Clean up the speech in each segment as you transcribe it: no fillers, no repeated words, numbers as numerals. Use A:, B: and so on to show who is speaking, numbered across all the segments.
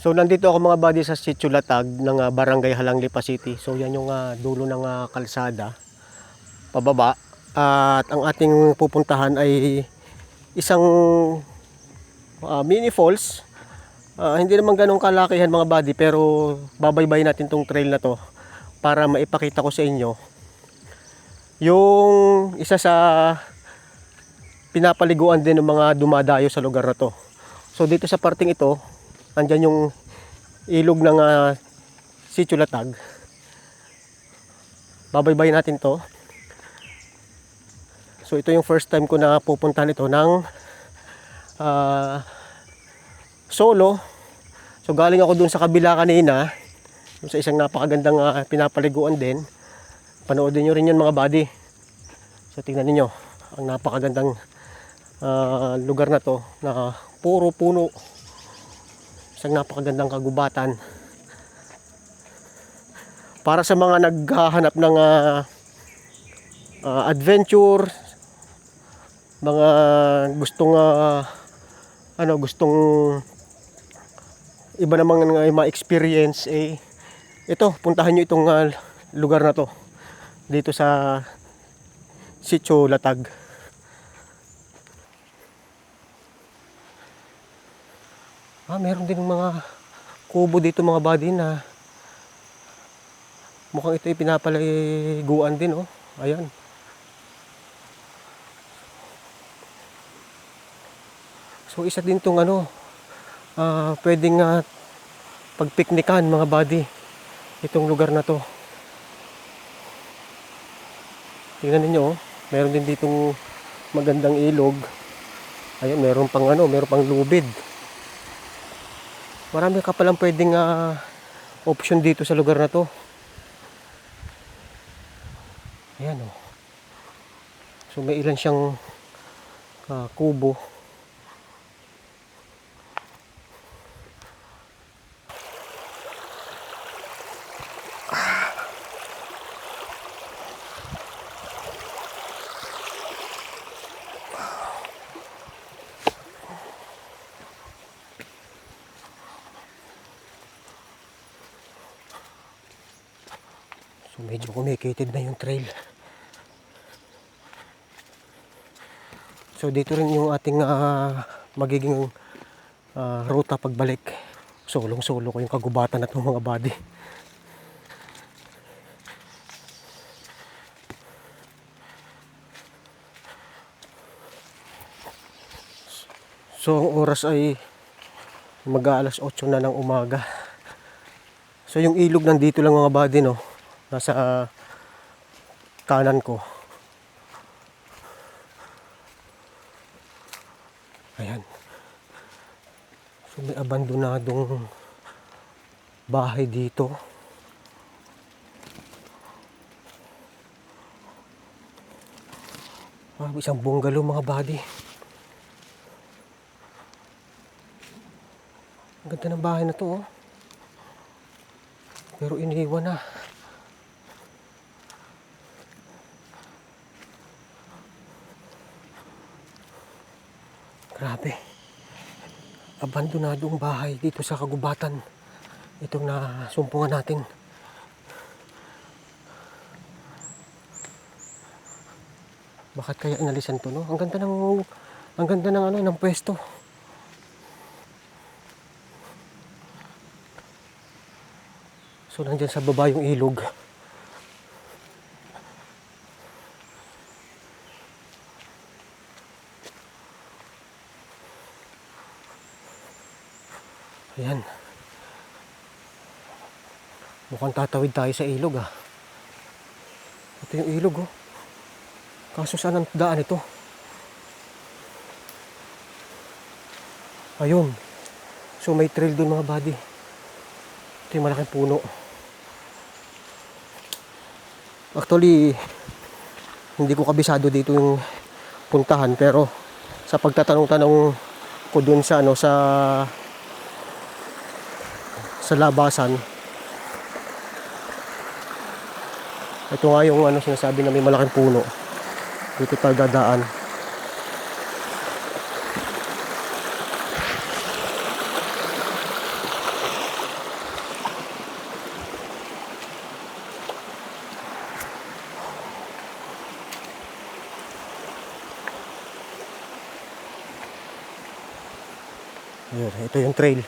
A: So nandito ako mga buddy sa Sitio Latag ng Barangay Halang Lipa City. So yan yung dulo ng kalsada pababa. At ang ating pupuntahan ay isang mini falls. Hindi naman ganong kalakihan mga buddy, pero babaybayin natin tong trail na to para maipakita ko sa inyo yung isa sa pinapaliguan din ng mga dumadayo sa lugar na to. So dito sa parting ito, andyan yung ilog ng Sitio Latag. Babaybayin natin to. So ito yung first time ko na pupuntahan ito ng solo. So galing ako dun sa kabila kanina, dun sa isang napakagandang pinapaliguan din. Panoodin nyo rin yun mga buddy. So tingnan niyo ang napakagandang lugar na to na puro puno. Isang napakagandang kagubatan. Para sa mga naghahanap ng adventure, mga gustong gustong iba namang ma-experience, ito, puntahan nyo itong lugar na to dito sa Sitio Latag. Meron din mga kubo dito mga buddy na mukhang ito ay pinapaliguan din, oh. Ayan. So isa din tong pwedeng pagpiknikan mga buddy, itong lugar na to. Tingnan niyo, oh. Meron din ditong magandang ilog. Ayan, meron pang lubid. Marami ka palang pwedeng option dito sa lugar na to. Ayan, oh. So may ilan siyang kubo. So medyo kumikitid na yung trail. So dito rin yung ating magiging ruta pagbalik. Solong-solo ko yung kagubatan at mga body. So ang oras ay mag-aalas 8 na ng umaga. So yung ilog nandito lang mga body, no. Nasa kanan ko. Ayan. So may abandonadong bahay dito. Isang bungalow mga buddy. Ang ganda ng bahay na to, oh. Pero iniwan na. Grabe. Abandonadong bahay dito sa kagubatan. Itong nasumpungan natin. Bakit kaya inalisan to, no? Ang ganda ng pwesto. So nandiyan sa baba yung ilog. Ayan. Mukhang tatawid tayo sa ilog, ah. Ito yung ilog, oh. Kaso saan ang daan ito? Ayun. So may trail dun mga buddy. Ito yung malaking puno. Actually, hindi ko kabisado dito yung puntahan, pero sa pagtatanong-tanong ko dun sa sa labasan, ito nga yung sinasabi na may malaking puno. Dito tayo dadaan. Ito yung trail.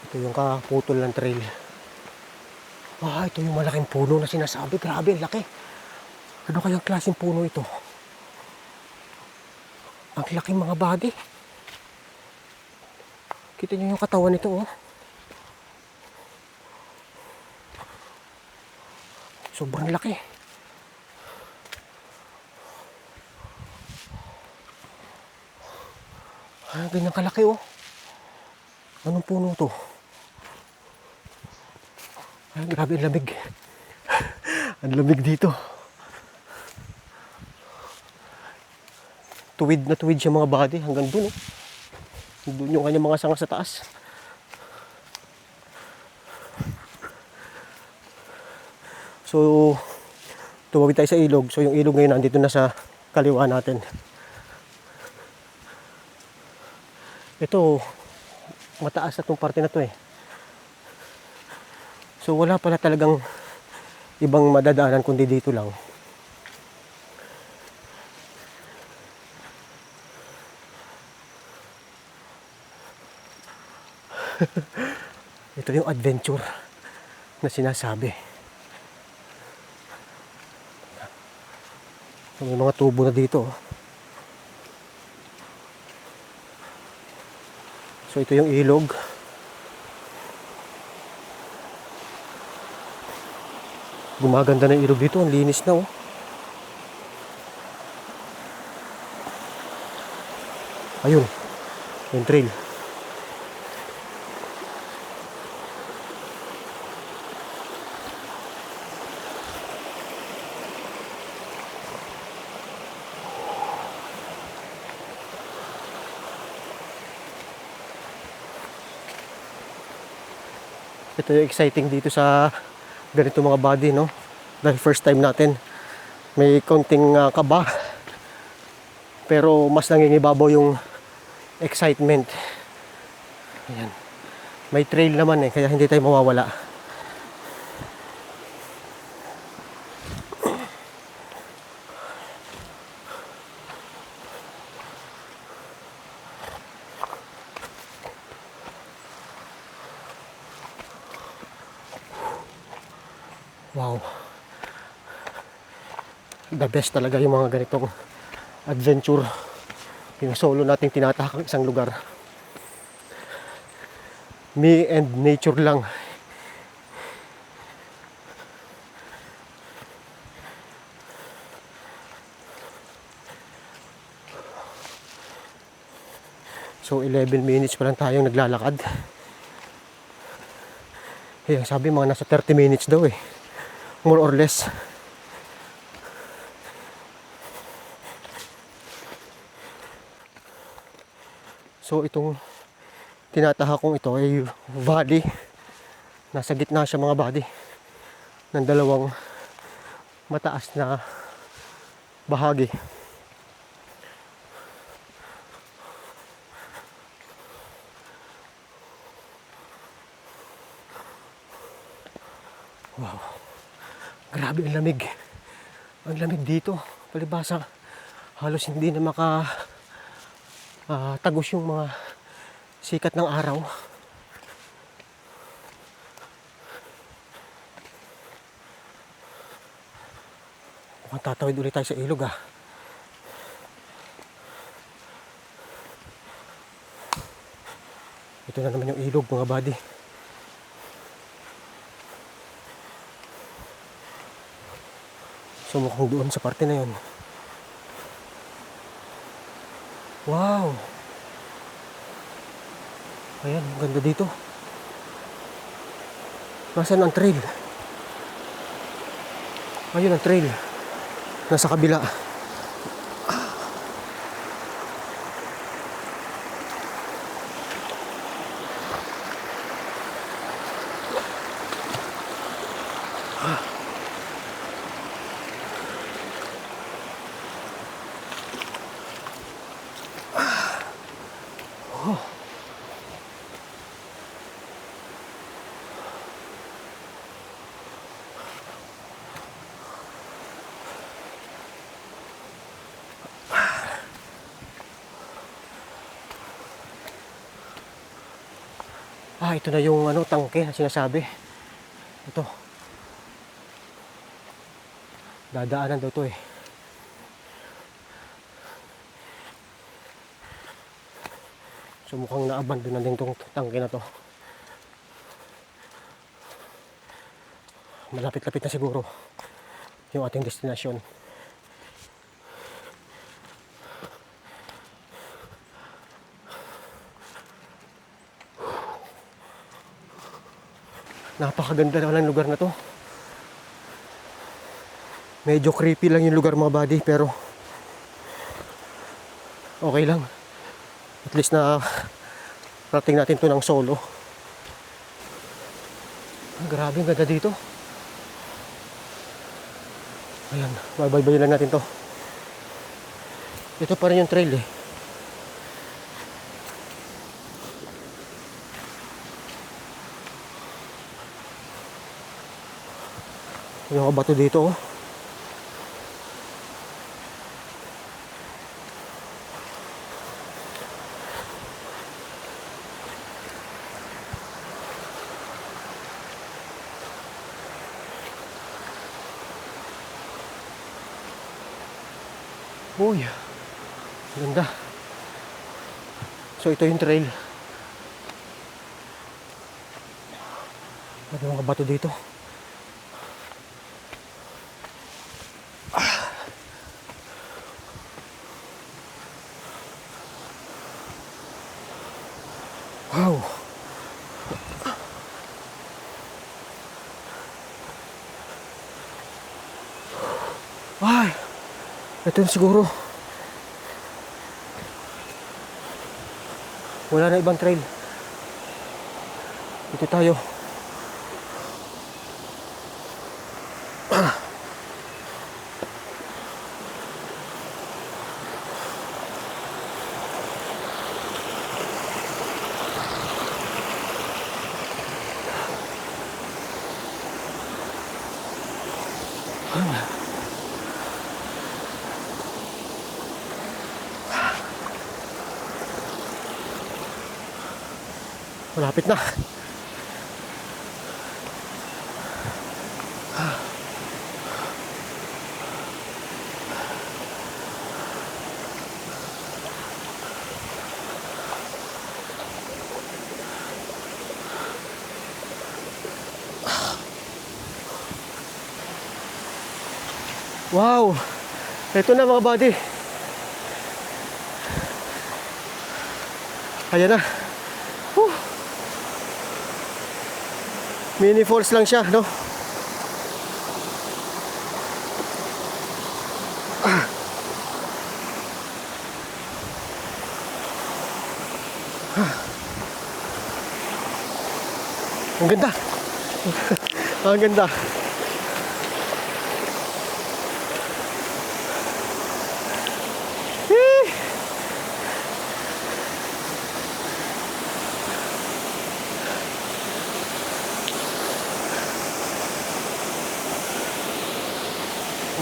A: Ito yung kaputol ng trail. Ito yung malaking puno na sinasabi. Grabe, ang laki. Ano kayang klaseng puno ito? Ang laking mga body. Kita niyo yung katawan nito, oh. Sobrang laki. Ganyan kalaki, oh. Anong puno to? Grabe, ang lamig. Ang lamig dito. Tuwid na tuwid siya mga body hanggang dun, oh. Doon yung kanyang mga sanga sa taas. So, tumawid tayo sa ilog. So, yung ilog ngayon nandito na sa kaliwa natin. Ito, mataas na itong parte na to eh. So, wala pala talagang ibang madadaanan kundi dito lang. Ito yung adventure na sinasabi. May mga tubo na dito. So ito yung ilog. Gumaganda na yung ilog dito. Ang linis na, oh. Ayun. Yung trail. Ito yung exciting dito sa ganito mga body, no? Dahil first time natin. May konting kaba. Pero mas nangingibabaw yung excitement. Ayan. May trail naman eh, kaya hindi tayo mawawala. Wow. The best talaga yung mga ganitong adventure. Yung solo nating tinatahak ang isang lugar. Me and nature lang. So 11 minutes pa lang tayong naglalakad. Ang sabi mga nasa 30 minutes daw eh. More or less. So itong tinatahak kong ito ay valley. Nasa gitna siya mga body ng dalawang mataas na bahagi. Wow. Grabe ang lamig. Ang lamig dito. Palibasa halos hindi na tagos yung mga sikat ng araw. Mukhang tatawid ulit tayo sa ilog ah. Ito na naman yung ilog mga buddy. So mukhang doon sa parte na yun. Wow! Ayan, ang ganda dito. Nasaan ang trail? Ayun ang trail. Nasa kabila. Ito na yung tangke na sinasabi. Ito. Dadaanan daw to eh. So mukhang na-abandon na din tong tangke na to. Malapit-lapit na siguro yung ating destinasyon. Napakaganda naman ng lugar na to. Medyo creepy lang yung lugar mga buddy, pero okay lang. At least na rating natin to ng solo. Grabe, ang ganda dito. Ayan, babaybayin lang natin to. Ito pa rin yung trail eh. Yung bato dito oh. Uy, ganda. So ito yung trail. May mga bato dito. Wow. Ay, ito na siguro. Wala na ibang trail. Ito tayo. Malapit na. Wow! Ito na mga buddy. Ayan na. Mini falls lang siya, no? Ang ganda. Ang ganda.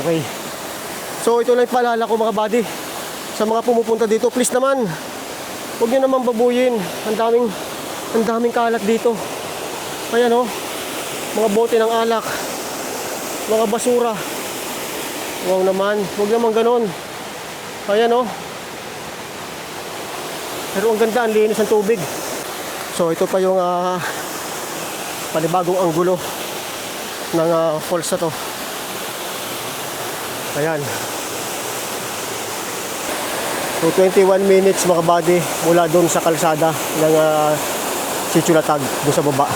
A: Okay. So ito lang paalala ko mga buddy. Sa mga pumupunta dito, please naman, huwag nyo naman babuyin. Ang daming kalat dito. Ayan oh. Mga bote ng alak. Mga basura. Wow naman. Huwag naman ganon. Ayan oh. Pero ang ganda, ang linis ng tubig. So ito pa yung panibagong anggulo ng falls na to. Ayan. So 21 minutes mga buddy mula doon sa kalsada ng Sitio Latag doon sa baba.